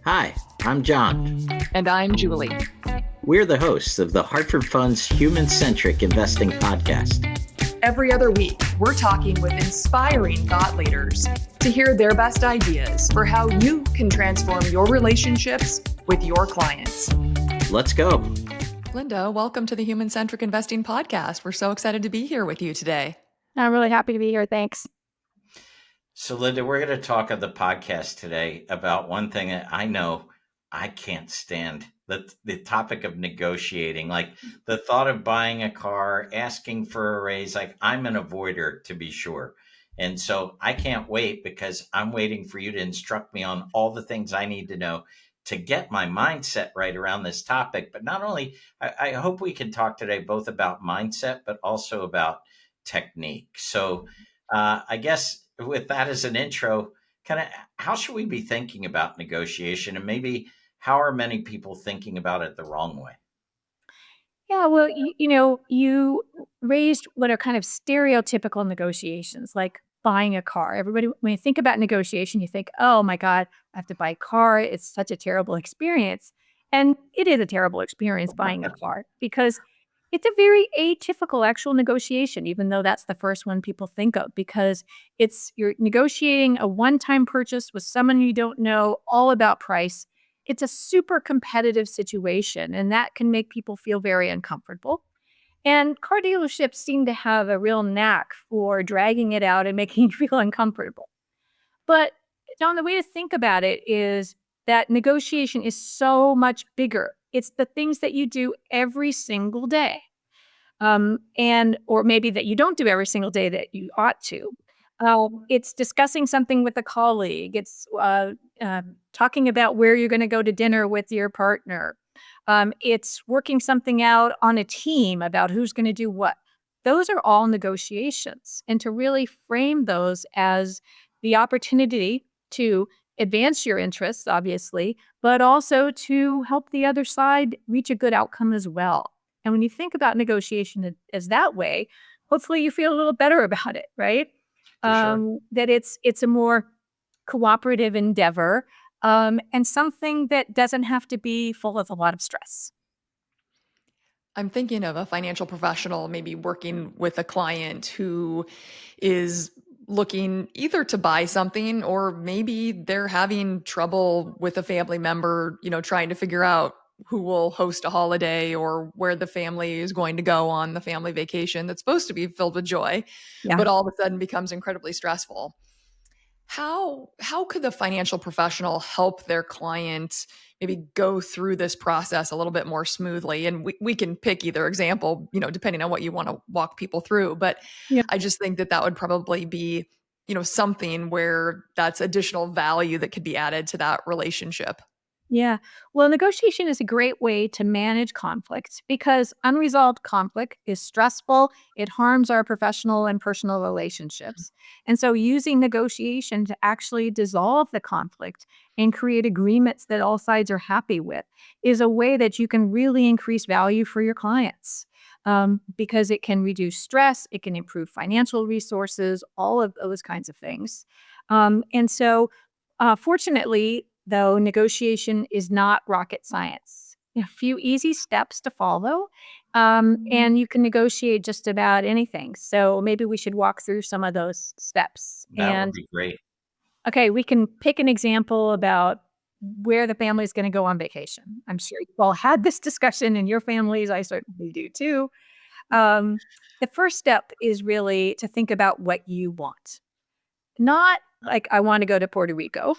Hi, I'm John. And I'm Julie. We're the hosts of the Hartford Fund's Human Centric Investing Podcast. Every other week, we're talking with inspiring thought leaders to hear their best ideas for how you can transform your relationships with your clients. Let's go. Linda, welcome to the Human Centric Investing Podcast. We're so excited to be here with you today. I'm really happy to be here. Thanks. So, Linda, we're going to talk on the podcast today about one thing that I know I can't stand the topic of negotiating. Like the thought of buying a car, asking for a raise. Like I'm an avoider, to be sure. And so I can't wait because I'm waiting for you to instruct me on all the things I need to know to get my mindset right around this topic. But not only, I hope we can talk today both about mindset, but also about technique. So, I guess with that as an intro, kind of how should we be thinking about negotiation, and maybe how are many people thinking about it the wrong way? Yeah, well, you raised what are kind of stereotypical negotiations, like buying a car. Everybody, when you think about negotiation, you think, oh my God, I have to buy a car. It's such a terrible experience. And it is a terrible experience buying a car because it's a very atypical actual negotiation, even though that's the first one people think of, because you're negotiating a one-time purchase with someone you don't know, all about price. It's a super competitive situation, and that can make people feel very uncomfortable. And car dealerships seem to have a real knack for dragging it out and making you feel uncomfortable. But John, the way to think about it is that negotiation is so much bigger. It's the things that you do every single day, and or maybe that you don't do every single day that you ought to. It's discussing something with a colleague. It's talking about where you're going to go to dinner with your partner. It's working something out on a team about who's going to do what. Those are all negotiations. And to really frame those as the opportunity to advance your interests, obviously, but also to help the other side reach a good outcome as well. And when you think about negotiation as that way, hopefully you feel a little better about it, right? For sure. That it's a more cooperative endeavor, and something that doesn't have to be full of a lot of stress. I'm thinking of a financial professional maybe working with a client who is looking either to buy something, or maybe they're having trouble with a family member, trying to figure out who will host a holiday or where the family is going to go on the family vacation that's supposed to be filled with joy, Yeah. but all of a sudden becomes incredibly stressful. How could the financial professional help their client maybe go through this process a little bit more smoothly? And we can pick either example, depending on what you want to walk people through. But Yeah. I just think that that would probably be, something where that's additional value that could be added to that relationship. Yeah. Well, negotiation is a great way to manage conflict because unresolved conflict is stressful. It harms our professional and personal relationships. And so, using negotiation to actually dissolve the conflict and create agreements that all sides are happy with is a way that you can really increase value for your clients, because it can reduce stress, it can improve financial resources, all of those kinds of things. Fortunately, though, negotiation is not rocket science. A few easy steps to follow, and you can negotiate just about anything. So maybe we should walk through some of those steps. That would And be great. okay, we can pick an example about where the family is going to go on vacation. I'm sure you've all had this discussion in your families. I certainly do too. Um, the first step is really to think about what you want. Not like, I want to go to Puerto Rico,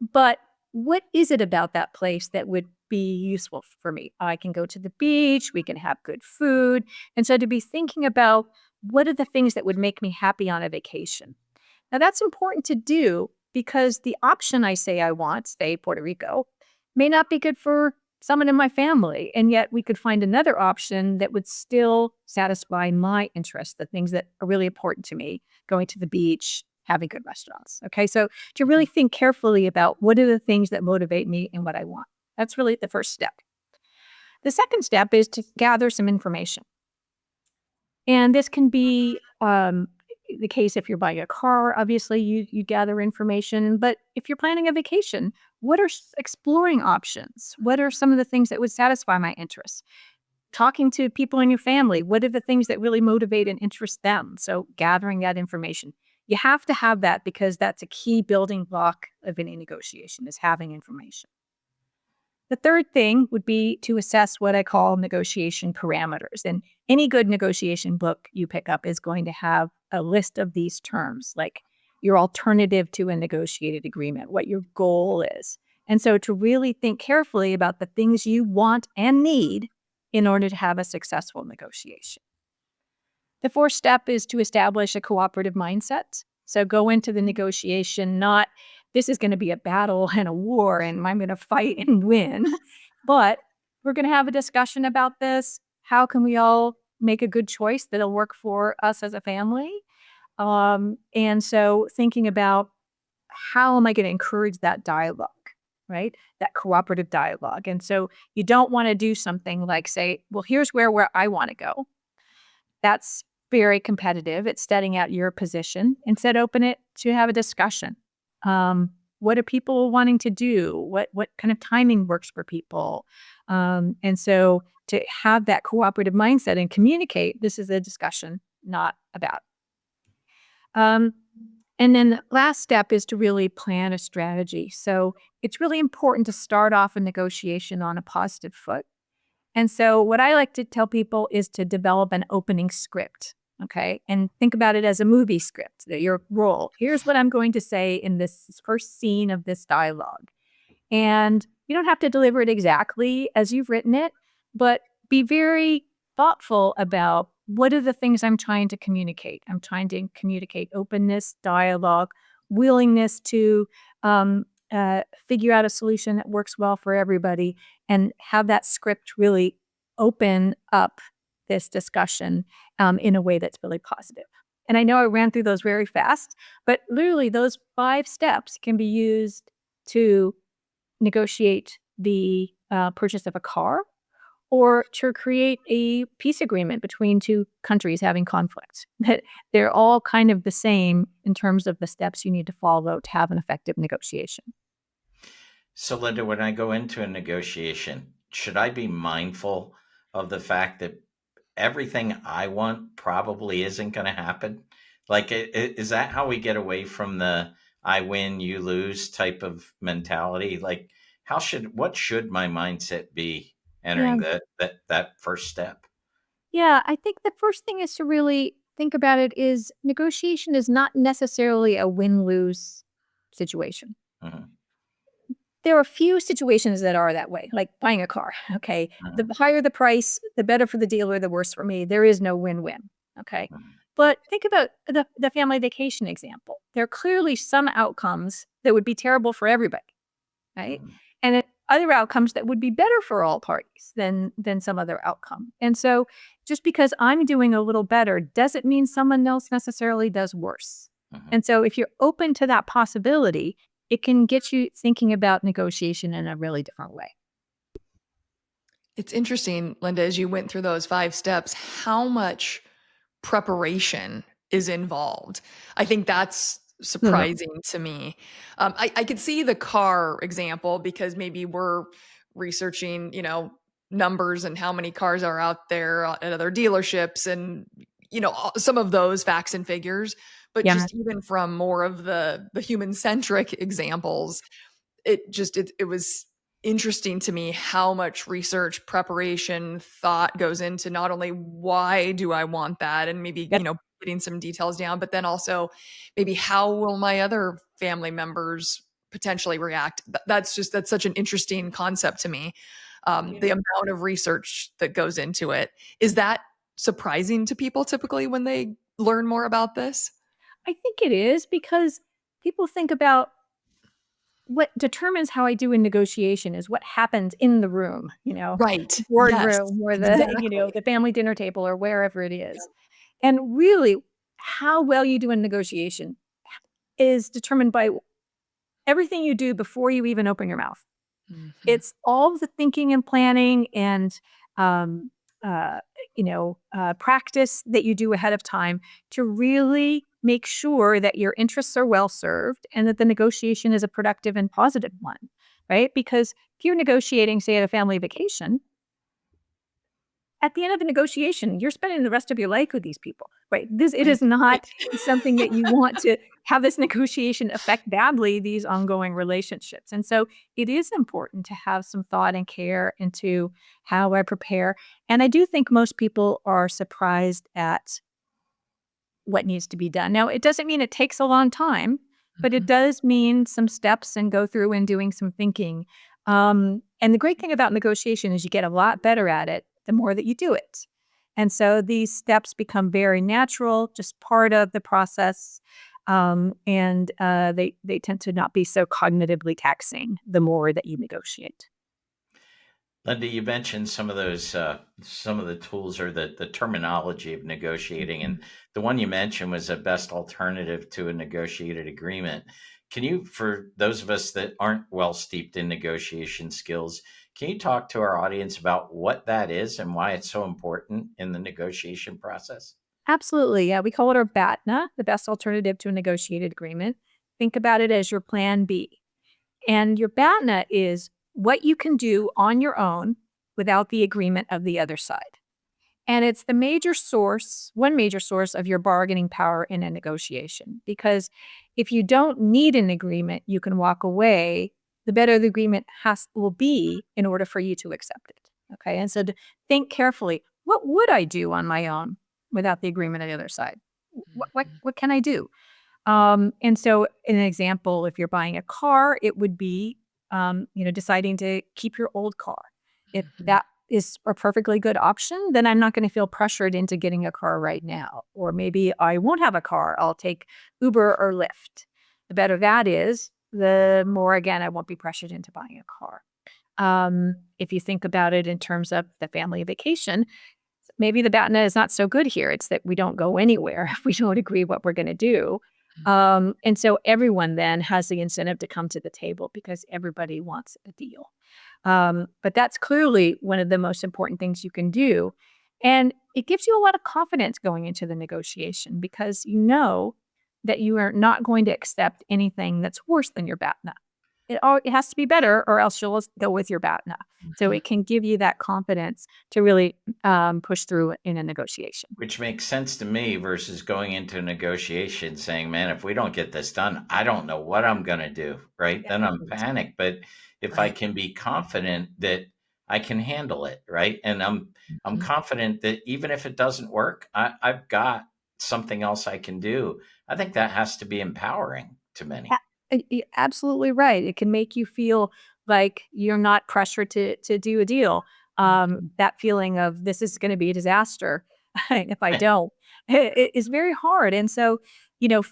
but what is it about that place that would be useful for me? I can go to the beach, we can have good food. And so to be thinking about what are the things that would make me happy on a vacation? Now, that's important to do because the option I say I want, say Puerto Rico, may not be good for someone in my family. And yet we could find another option that would still satisfy my interests, the things that are really important to me, going to the beach, having good restaurants. Okay. So to really think carefully about what are the things that motivate me and what I want. That's really the first step. The second step is to gather some information. And this can be the case if you're buying a car, obviously you gather information. But if you're planning a vacation, what are exploring options? What are some of the things that would satisfy my interests? Talking to people in your family, what are the things that really motivate and interest them? So gathering that information. You have to have that because that's a key building block of any negotiation is having information. The third thing would be to assess what I call negotiation parameters. And any good negotiation book you pick up is going to have a list of these terms, like your alternative to a negotiated agreement, what your goal is. And so to really think carefully about the things you want and need in order to have a successful negotiation. The fourth step is to establish a cooperative mindset. So go into the negotiation not, this is going to be a battle and a war and I'm going to fight and win, but we're going to have a discussion about this. How can we all make a good choice that'll work for us as a family? And so thinking about how am I going to encourage that dialogue, right? That cooperative dialogue. And so you don't want to do something like say, well, here's where I want to go. That's very competitive. It's setting out your position. Instead, open it to have a discussion. What are people wanting to do? What kind of timing works for people? And so to have that cooperative mindset and communicate, this is a discussion, not about. And then the last step is to really plan a strategy. So it's really important to start off a negotiation on a positive foot. And so what I like to tell people is to develop an opening script, okay? And think about it as a movie script, your role. Here's what I'm going to say in this first scene of this dialogue. And you don't have to deliver it exactly as you've written it, but be very thoughtful about what are the things I'm trying to communicate. I'm trying to communicate openness, dialogue, willingness to figure out a solution that works well for everybody and have that script really open up this discussion in a way that's really positive. And I know I ran through those very fast, but literally those 5 steps can be used to negotiate the purchase of a car or to create a peace agreement between 2 countries having conflict. They're all kind of the same in terms of the steps you need to follow to have an effective negotiation. So, Linda, when I go into a negotiation, should I be mindful of the fact that everything I want probably isn't going to happen? Like, is that how we get away from the I win, you lose type of mentality? Like, what should my mindset be Yeah. entering that first step? Yeah, I think the first thing is to really think about it is negotiation is not necessarily a win-lose situation. Mhm, There are a few situations that are that way, like buying a car, okay? The mhm, higher the price, the better for the dealer, the worse for me. There is no win-win, okay? mhm, But think about the family vacation example. There are clearly some outcomes that would be terrible for everybody, right? mhm. And then other outcomes that would be better for all parties than some other outcome. And so just because I'm doing a little better doesn't mean someone else necessarily does worse. Mhm. And so if you're open to that possibility, it can get you thinking about negotiation in a really different way. It's interesting, Linda, as you went through those 5 steps, how much preparation is involved. I think that's Mhm. surprising to me. I could see the car example because maybe we're researching, numbers and how many cars are out there at other dealerships and, some of those facts and figures. But Yeah. just even from more of the human centric examples, it was interesting to me how much research, preparation, thought goes into not only why do I want that and maybe, Yep. getting some details down, but then also maybe how will my other family members potentially react. That's such an interesting concept to me. The amount of research that goes into it. Is that surprising to people typically when they learn more about this? I think it is because people think about what determines how I do in negotiation is what happens in the room, Right. the Yes. boardroom or Exactly. the family dinner table or wherever it is. And really, how well you do in negotiation is determined by everything you do before you even open your mouth. Mhm. It's all the thinking and planning and, um, practice that you do ahead of time to really make sure that your interests are well served and that the negotiation is a productive and positive one, right? Because if you're negotiating, say, at a family vacation, at the end of the negotiation, you're spending the rest of your life with these people, right? It Right, is not right. something that you want to have this negotiation affect badly these ongoing relationships. And so it is important to have some thought and care into how I prepare. And I do think most people are surprised at what needs to be done. Now, it doesn't mean it takes a long time, but it Mhm. does mean some steps and go through and doing some thinking. And the great thing about negotiation is you get a lot better at it the more that you do it. And so these steps become very natural, just part of the process. And they tend to not be so cognitively taxing the more that you negotiate. Linda, you mentioned some of those, some of the tools or the terminology of negotiating, Mhm. and the one you mentioned was a best alternative to a negotiated agreement. Can you, for those of us that aren't well steeped in negotiation skills, can you talk to our audience about what that is and why it's so important in the negotiation process? Absolutely. Yeah. We call it our BATNA, the best alternative to a negotiated agreement. Think about it as your plan B. And your BATNA is what you can do on your own without the agreement of the other side. And it's the major source, one major source of your bargaining power in a negotiation. Because if you don't need an agreement, you can walk away. The better the agreement will be in order for you to accept it. Okay. And so to think carefully, what would I do on my own without the agreement of the other side? What can I do? And so, an example, if you're buying a car, it would be, deciding to keep your old car. If Mhm. that is a perfectly good option, then I'm not going to feel pressured into getting a car right now. Or maybe I won't have a car. I'll take Uber or Lyft. The better that is, the more, again, I won't be pressured into buying a car. If you think about it in terms of the family vacation, maybe the BATNA is not so good here. It's that we don't go anywhere if we don't agree what we're going to do. And so everyone then has the incentive to come to the table because everybody wants a deal. But that's clearly one of the most important things you can do. And it gives you a lot of confidence going into the negotiation because you know that you are not going to accept anything that's worse than your BATNA. It has to be better, or else you'll go with your BATNA. So Mhm. it can give you that confidence to really push through in a negotiation. Which makes sense to me versus going into a negotiation saying, "Man, if we don't get this done, I don't know what I'm gonna do," right? Yeah. Then I'm panicked. But if I Right. can be confident that I can handle it, right? And I'm Mhm. confident that even if it doesn't work, I've got something else I can do. I think that has to be empowering to A many. you're absolutely right. It can make you feel like you're not pressured to do a deal. Mhm. That feeling of this is gonna be a disaster if I don't, it is very hard. And so,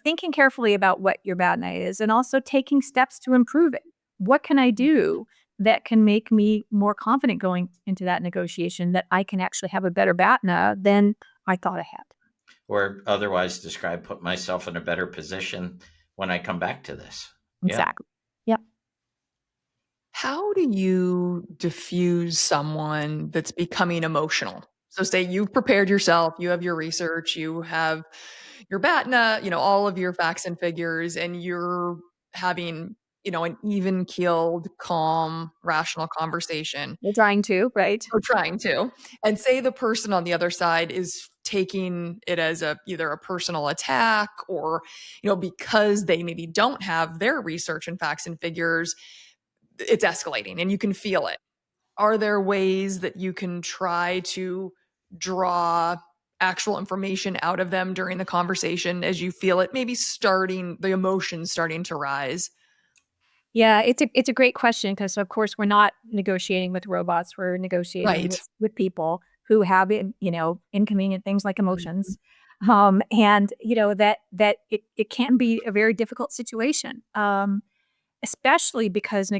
thinking carefully about what your bad night is and also taking steps to improve it. What can I do that can make me more confident going into that negotiation that I can actually have a better BATNA than I thought I had? Or otherwise describe, put myself in a better position when I come back to this. Yeah. Exactly. Yep. How do you diffuse someone that's becoming emotional? So say you've prepared yourself, you have your research, you have your BATNA, all of your facts and figures, and you're having, an even keeled, calm, rational conversation, We're trying to, right? or trying to. And say the person on the other side is taking it as either a personal attack or, because they maybe don't have their research and facts and figures, it's escalating and you can feel it. Are there ways that you can try to draw actual information out of them during the conversation as you feel it maybe starting the emotions starting to rise? Yeah, it's a great question because, of course, we're not negotiating with robots. We're negotiating Right. with people who have inconvenient things like Mhm. emotions, and it can be a very difficult situation, especially because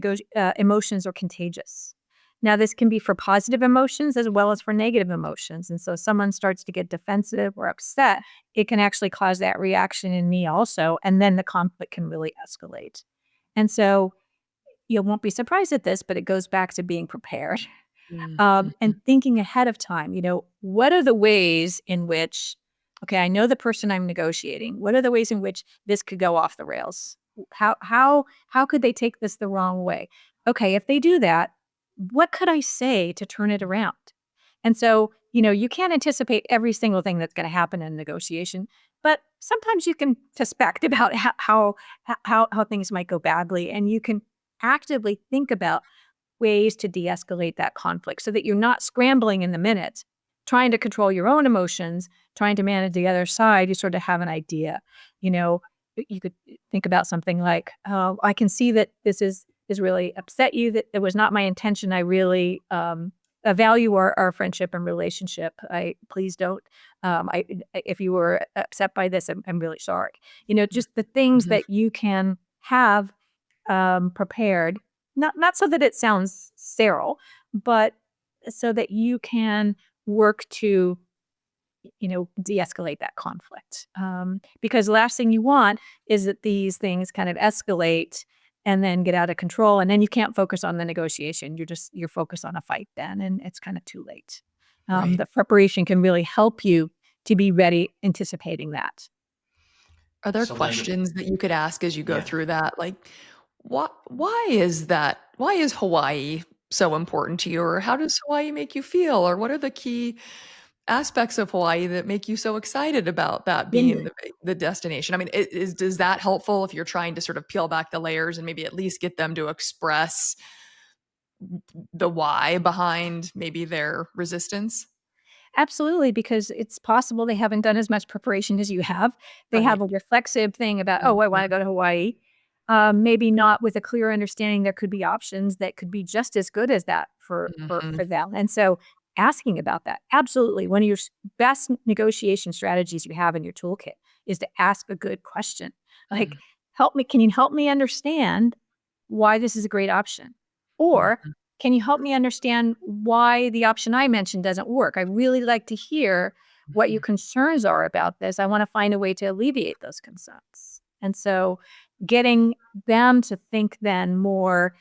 emotions are contagious. Now, this can be for positive emotions as well as for negative emotions, and so someone starts to get defensive or upset, it can actually cause that reaction in me also, and then the conflict can really escalate. And so you won't be surprised at this, but it goes back to being prepared, Mhm. and thinking ahead of time, what are the ways in which Okay, I know the person I'm negotiating. What are the ways in which this could go off the rails? How could they take this the wrong way? Okay, if they do that, what could I say to turn it around? And so, you can't anticipate every single thing that's going to happen in a negotiation, but sometimes you can suspect about how things might go badly, and you can actively think about ways to de-escalate that conflict so that you're not scrambling in the minute, trying to control your own emotions, trying to manage the other side. You sort of have an idea. You know, you could think about something like, "Oh, I can see that this is really upset you. That it was not my intention. I really value our friendship and relationship. I please don't. If you were upset by this, I'm really sorry. Just the things Mhm. that you can have prepared, not so that it sounds sterile, but so that you can work to, de-escalate that conflict. Because the last thing you want is that these things kind of escalate and then get out of control, and then you can't focus on the negotiation. You're focused on a fight then, and it's kind of too late. Right. The preparation can really help you to be ready, anticipating that. Are there So, Linda, questions that you could ask as you go yeah. through that? Like, why is that? Why is Hawaii so important to you? Or how does Hawaii make you feel? Or what are the key aspects of Hawaii that make you so excited about that being the destination? I mean, does that helpful if you're trying to sort of peel back the layers and maybe at least get them to express the why behind maybe their resistance? Absolutely, because it's possible they haven't done as much preparation as you have. They have Right. a reflexive thing about, "Oh, I Mhm. wanna go to Hawaii." Maybe not with a clear understanding there could be options that could be just as good as that for Mhm. them, and so asking about that, absolutely. One of your best negotiation strategies you have in your toolkit is to ask a good question. Like, "Help me can you help me understand why this is a great option?" Or, Mhm. can you help me understand why the option I mentioned doesn't work? I really like to hear what your Mhm. concerns are about this. I want to find a way to alleviate those concerns. And so getting them to think then more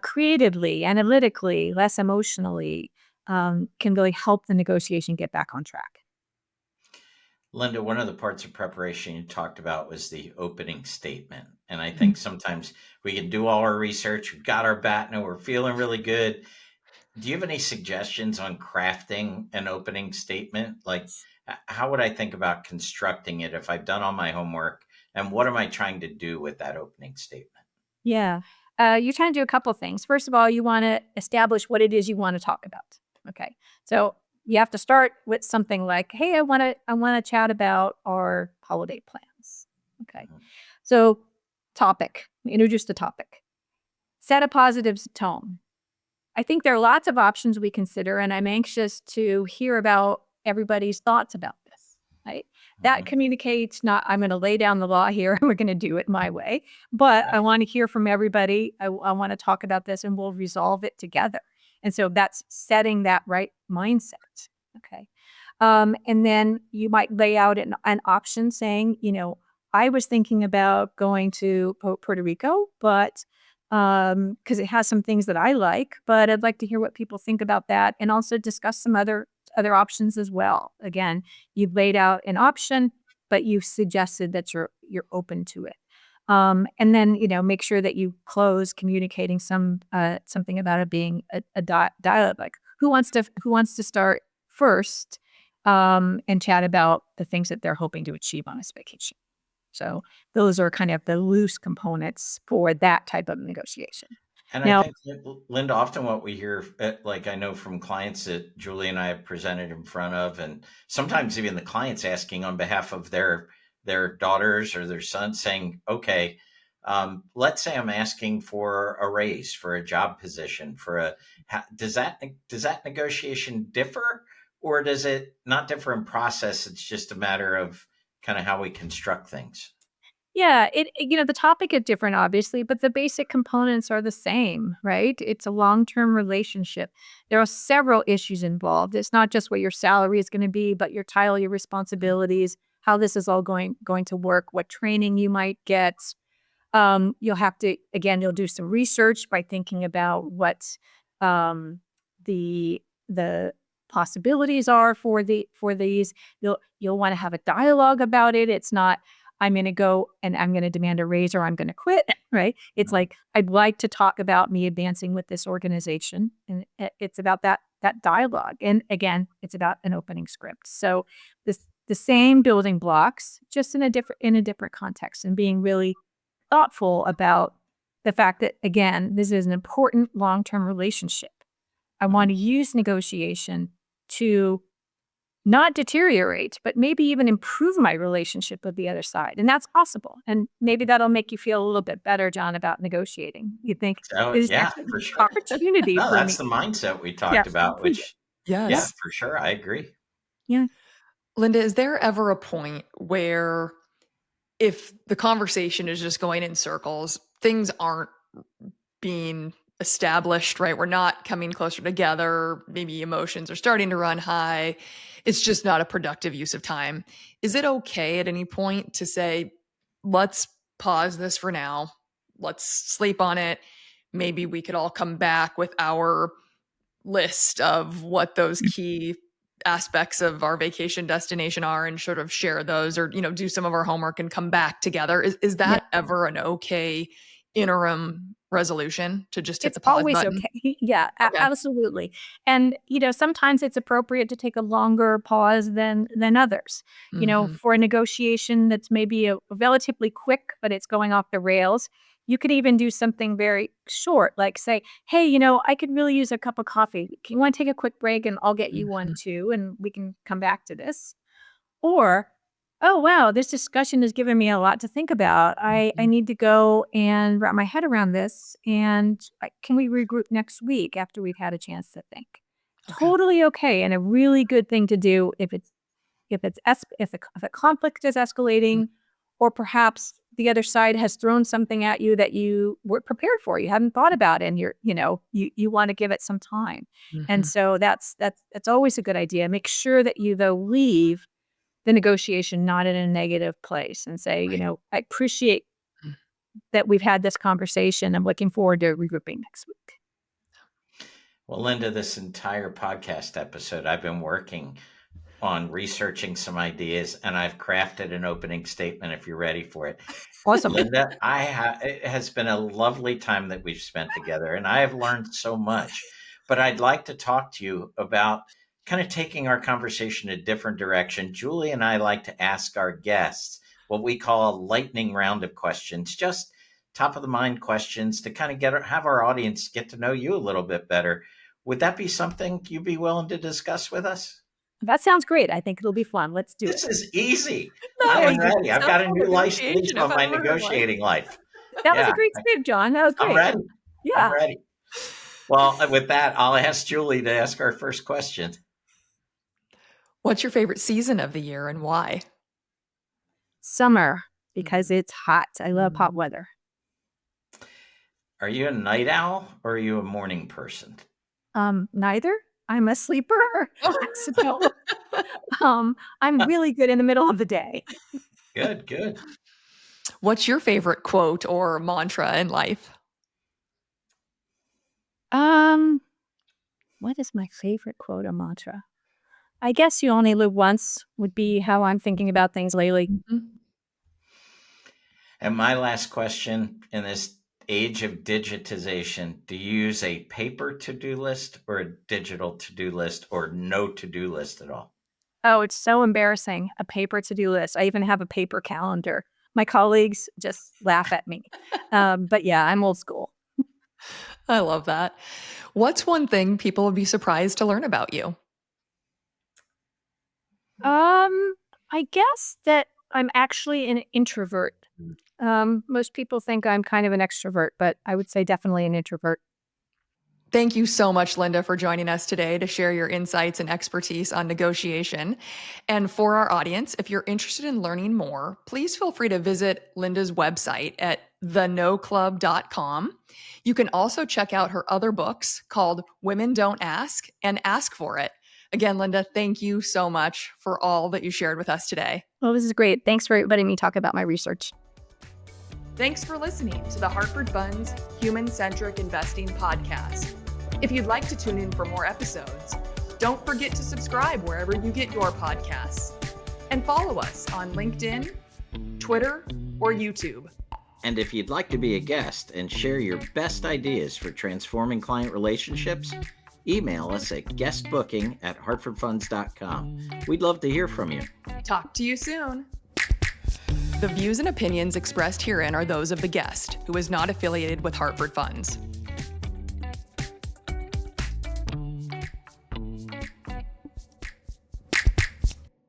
creatively, analytically, less emotionally, can really help the negotiation get back on track. Linda, one of the parts of preparation you talked about was the opening statement. And I Mhm. think sometimes we can do all our research, we've got our BATNA, we're feeling really good. Do you have any suggestions on crafting an opening statement? Like, how would I think about constructing it if I've done all my homework? And what am I trying to do with that opening statement? Yeah. You're trying to do a couple things. First of all, you want to establish what it is you want to talk about. Okay. So you have to start with something like, "Hey, I want to chat about our holiday plans." Okay. Mhm. So topic, introduce the topic. Set a positive tone. I think there are lots of options we consider, and I'm anxious to hear about everybody's thoughts about this, right? That Mhm. communicates not, "I'm going to lay down the law here, we're going to do it my way," but I Right. want to hear from everybody. I want to talk about this and we'll resolve it together. And so that's setting that right mindset. Okay. And then you might lay out an option saying, "I was thinking about going to Puerto Rico, but because it has some things that I like, but I'd like to hear what people think about that, and also discuss some other options as well." Again, you've laid out an option, but you've suggested that you're open to it. And then make sure that you close communicating something about it being a dialogue. Like, who wants to start first, and chat about the things that they're hoping to achieve on this vacation. So those are kind of the loose components for that type of negotiation. And I Now, think, Linda, often what we hear, like I know from clients that Julie and I have presented in front of, and sometimes even the clients asking on behalf of their daughters or their sons, saying, "Okay, let's say I'm asking for a raise for a job position for a does that negotiation differ, or does it not differ in process? It's just a matter of kind of how we construct things." yeah, the topic is different, obviously, but the basic components are the same, right? It's a long-term relationship. There are several issues involved. It's not just what your salary is going to be, but your title, your responsibilities, how this is all going to work, what training you might get. You'll have to, again, you'll do some research by thinking about what um, the the possibilities are for these. You'll want to have a dialogue about it. It's not, I'm going to go and I'm going to demand a raise or I'm going to quit, right? It's like, I'd like to talk about me advancing with this organization. And it's about that dialogue. And again, it's about an opening script. So the same building blocks, just in a different context, and being really thoughtful about the fact that, again, this is an important long-term relationship. I want to use negotiation to not deteriorate, but maybe even improve my relationship with the other side. And that's possible. And maybe that'll make you feel a little bit better, John, about negotiating. You think So there's yeah, actually for sure. opportunity No, for that's me. the mindset we Yeah. talked about, which yeah, Yes. for sure. I agree. Yeah. Linda, is there ever a point where if the conversation is just going in circles, things aren't being established, right? We're not coming closer together. Maybe emotions are starting to run high. It's just not a productive use of time. Is it okay at any point to say, let's pause this for now? Let's sleep on it. Maybe we could all come back with our list of what those key aspects of our vacation destination are and sort of share those, or do some of our homework and come back together. Is Yeah. that ever an okay interim resolution to just hit It's the pause always button? okay. Yeah, Okay. absolutely. And, sometimes it's appropriate to take a longer pause than others. Mhm. For a negotiation that's maybe a relatively quick, but it's going off the rails, you could even do something very short, like say, hey, I could really use a cup of coffee. You want to take a quick break and I'll get you one Mhm. too, and we can come back to this. Or, oh, wow, this discussion has given me a lot to think about. I Mhm. need to go and wrap my head around this. And can we regroup next week after we've had a chance to think? Okay. Totally okay. And a really good thing to do if a conflict is escalating, or perhaps the other side has thrown something at you that you weren't prepared for, you hadn't thought about, and you want to give it some time. And Mhm. so that's always a good idea. Make sure that you, though, leave the negotiation not in a negative place, and say, Right. I appreciate Mm. that we've had this conversation. I'm looking forward to regrouping next week. Well, Linda, this entire podcast episode, I've been working on researching some ideas, and I've crafted an opening statement if you're ready for it. Awesome. Linda, it has been a lovely time that we've spent together, and I have learned so much. But I'd like to talk to you about kind of taking our conversation a different direction. Julie and I like to ask our guests what we call a lightning round of questions, just top of the mind questions to kind of have our audience get to know you a little bit better. Would that be something you'd be willing to discuss with us? That sounds great. I think it'll be fun. Let's do it. This is easy. I That am was a ready. I've got a successful new lease negotiation if on I've my ever heard one. negotiating life. That was a Yeah, great save, John. That was I'm great. ready. I'm Yeah. ready. Well, with that, I'll ask Julie to ask our first question. What's your favorite season of the year and why? Summer, because it's hot. I love hot Mhm. weather. Are you a night owl or are you a morning person? Neither. I'm a sleeper. So, I'm really good in the middle of the day. Good, good. What's your favorite quote or mantra in life? Um, what is my favorite quote or mantra? I guess you only live once would be how I'm thinking about things lately. Mhm. And my last question, in this age of digitization, do you use a paper to-do list or a digital to-do list or no to-do list at all? Oh, it's so embarrassing. A paper to-do list. I even have a paper calendar. My colleagues just laugh at me. But yeah, I'm old school. I love that. What's one thing people would be surprised to learn about you? I guess that I'm actually an introvert. Most people think I'm kind of an extrovert, but I would say definitely an introvert. Thank you so much, Linda, for joining us today to share your insights and expertise on negotiation. And for our audience, if you're interested in learning more, please feel free to visit Linda's website at thenoclub.com. You can also check out her other books called Women Don't Ask and Ask for It. Again, Linda, thank you so much for all that you shared with us today. Well, this is great. Thanks for letting me talk about my research. Thanks for listening to the Hartford Funds Human Centric Investing Podcast. If you'd like to tune in for more episodes, Don't forget to subscribe wherever you get your podcasts. And follow us on LinkedIn, Twitter, or YouTube. And if you'd like to be a guest and share your best ideas for transforming client relationships, email us at guestbooking@hartfordfunds.com. We'd love to hear from you. Talk to you soon. The views and opinions expressed herein are those of the guest, who is not affiliated with Hartford Funds.